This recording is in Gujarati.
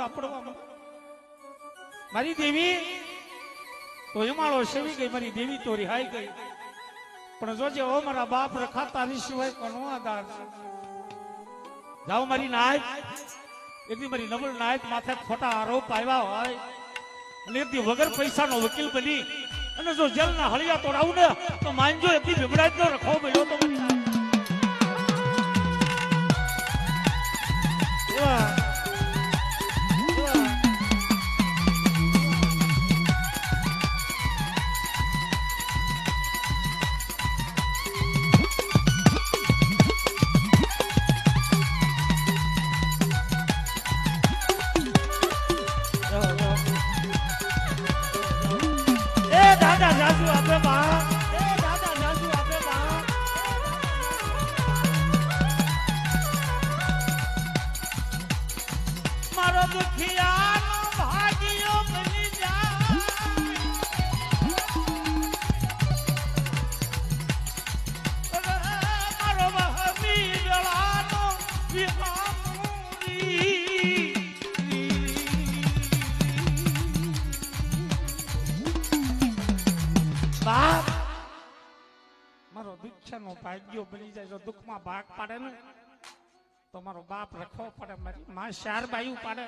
દારૂડા પડવા મારી દેવી તો હિમાળો સેવી ગઈ, મારી દેવી તો રિહાઈ ગઈ. પણ જોજે ઓ મારા બાપ રખાતા ની સિવાય કોનો આધાર. જાઓ મારી નાયક, એકદી મારી નબળ નાયક માથે ખોટા આરોપ આવ્યા હોય અને એકદી વગર પૈસાનો વકીલ બની અને જો જેલના હળિયા તોડાવું ને તો માનજો એકદી બિબડાજ નો રખો મળ્યો તો મારી નાયક. મારો દીક્ષાનો ભાગ્યો બની જાય, જો દુઃખમાં ભાગ પાડે ને તો મારો બાપ રખવો પડે, મારી માં ચાર બાયું પાડે.